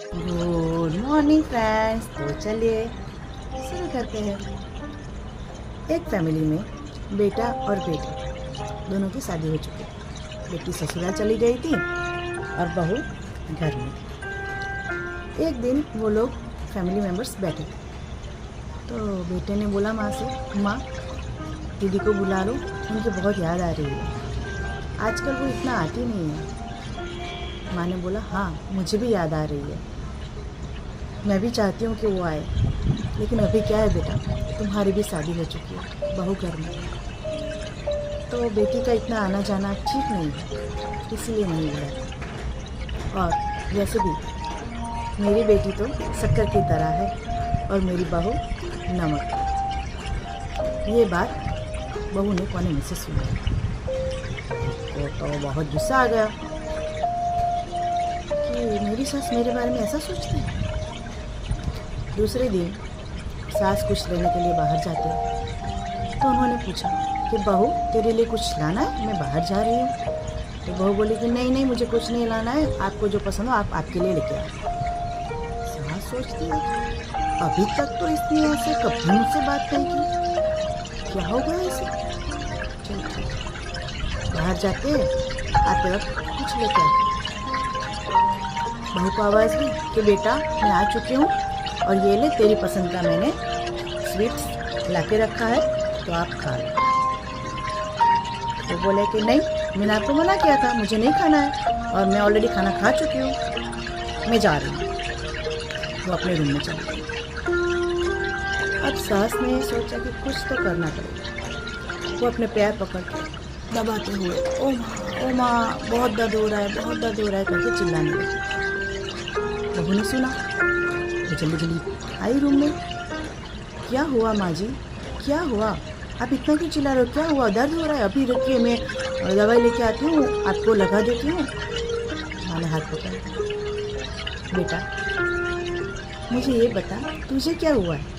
Good morning friends. तो चलिए शुरू करते हैं। एक फैमिली में बेटा और बेटी दोनों की शादी हो चुकी थी। बेटी ससुराल चली गई थी और बहू घर में थी। एक दिन वो लोग फैमिली मेम्बर्स बैठे थे, तो बेटे ने बोला माँ से, माँ दीदी को बुला लो, उनकी बहुत याद आ रही है, आजकल वो इतना आती नहीं है। माँ ने बोला, हाँ मुझे भी याद आ रही है, मैं भी चाहती हूँ कि वो आए, लेकिन अभी क्या है बेटा, तुम्हारी भी शादी हो चुकी है, बहू घर में, तो बेटी का इतना आना जाना ठीक नहीं है, इसलिए नहीं बुलाया। और वैसे भी मेरी बेटी तो शक्कर की तरह है और मेरी बहू नमक। ये बात बहू ने कोने में से सुनी तो बहुत गुस्सा आ गया कि मेरी सास मेरे बारे में ऐसा सोचती है। दूसरे दिन सास कुछ लेने के लिए बाहर जाते हैं, तो उन्होंने पूछा कि बहू तेरे लिए कुछ लाना है, मैं बाहर जा रही हूँ। तो बहू बोली कि नहीं नहीं, मुझे कुछ नहीं लाना है, आपको जो पसंद हो आप आपके लिए लेके आओ। सास सोचती है अभी तक तो इसने ऐसे कभी मुझसे बात नहीं की, क्या हो गया इसे। चल ठीक, बाहर जाते आते वक्त कुछ लेके आते। बहू को आवाज़ दी कि बेटा मैं आ चुकी हूँ और ये ले तेरी पसंद का मैंने स्वीट्स ला के रखा है, तो आप खा लो। वो बोले कि नहीं, मैंने आपको मना किया था, मुझे नहीं खाना है और मैं ऑलरेडी खाना खा चुकी हूँ, मैं जा रही हूँ। वो अपने रूम में चली गई। अब सास ने सोचा कि कुछ तो करना पड़ेगा। वो अपने पैर पकड़ के दबाते हुए ओ माँ बहुत दर्द हो रहा है, बहुत दर्द हो रहा है करके चिल्लाने लगी। बहू ने सुना तो जल्दी जल्दी आई रूम में। क्या हुआ माँ जी, क्या हुआ, आप इतना क्यों चिल्ला रहे हो, क्या हुआ, दर्द हो रहा है, अभी रखिए मैं दवाई लेके आती हूँ, आपको लगा देती हूँ। माँ ने हाथ पकड़ा, बेटा मुझे ये बता तुझे क्या हुआ है।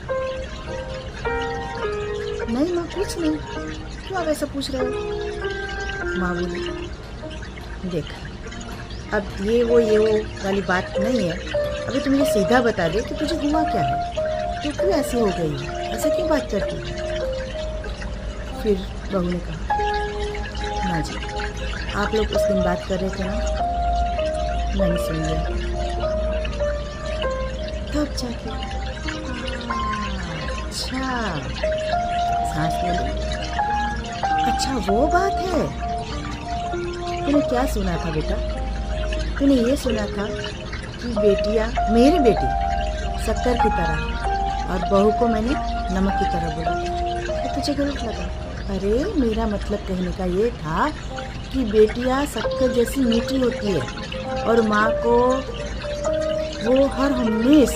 नहीं माँ कुछ नहीं, क्यों आप ऐसा पूछ रहे हो। माँ बोली, देख अब ये वो वाली बात नहीं है, अभी तुम मुझे सीधा बता दे कि तुझे हुआ क्या है, तो क्यों ऐसी हो गई है, ऐसे क्यों बात करती है। फिर बहू ने कहा, माँ जी आप लोग उस दिन बात कर रहे थे ना, मैंने सुन लिया, तब जाके अच्छा। सास बोली, अच्छा वो बात है, तूने क्या सुना था बेटा, तूने ये सुना था कि बेटियाँ, मेरी बेटी शक्कर की तरह और बहू को मैंने नमक की तरह बोला, तो तुझे गलत लगा। अरे मेरा मतलब कहने का ये था कि बेटियाँ शक्कर जैसी मीठी होती है और माँ को वो हर हमेश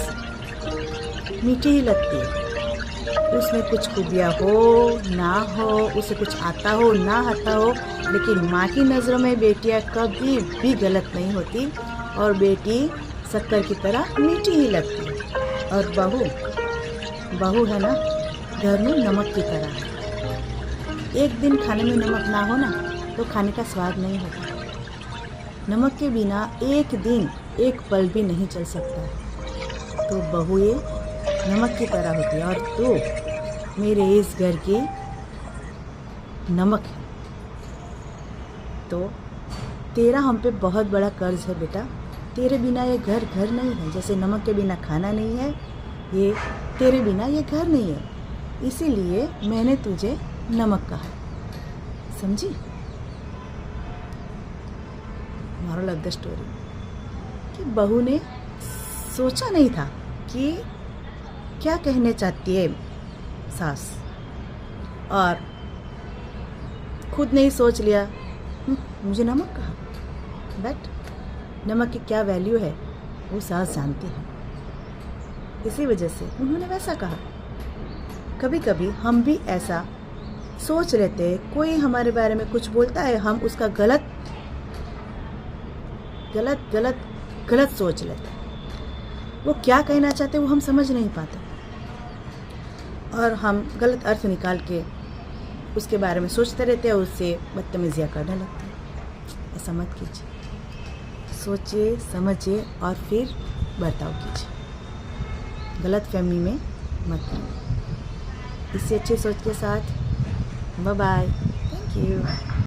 मीठी ही लगती है। उसमें कुछ खूबियाँ हो ना हो, उसे कुछ आता हो ना आता हो, लेकिन माँ की नज़रों में बेटियाँ कभी भी गलत नहीं होती और बेटी शक्कर की तरह मीठी ही लगती है। और बहू है ना, घर में नमक की तरह है। एक दिन खाने में नमक ना हो ना तो खाने का स्वाद नहीं होता। नमक के बिना एक दिन एक पल भी नहीं चल सकता। तो बहू ये नमक की तरह होती है और तू मेरे इस घर की नमक है। तो तेरा हम पे बहुत बड़ा कर्ज है बेटा, तेरे बिना ये घर घर नहीं है, जैसे नमक के बिना खाना नहीं है, ये तेरे बिना ये घर नहीं है, इसीलिए मैंने तुझे नमक कहा, समझी। मोरल ऑफ द स्टोरी कि बहू ने सोचा नहीं था कि क्या कहने चाहती है सास, और खुद ने ही सोच लिया मुझे नमक कहा। बट नमक की क्या वैल्यू है वो सास जानती है, इसी वजह से उन्होंने वैसा कहा। कभी कभी हम भी ऐसा सोच लेते हैं, कोई हमारे बारे में कुछ बोलता है, हम उसका गलत सोच लेते हैं। वो क्या कहना चाहते वो हम समझ नहीं पाते और हम गलत अर्थ निकाल के उसके बारे में सोचते रहते हैं, उससे बदतमीजियाँ करने लगते हैं। ऐसा मत कीजिए, सोचिए समझिए और फिर बर्ताव कीजिए, गलत फहमी में मत रहिए। इससे अच्छी सोच के साथ बाय बाय, थैंक यू।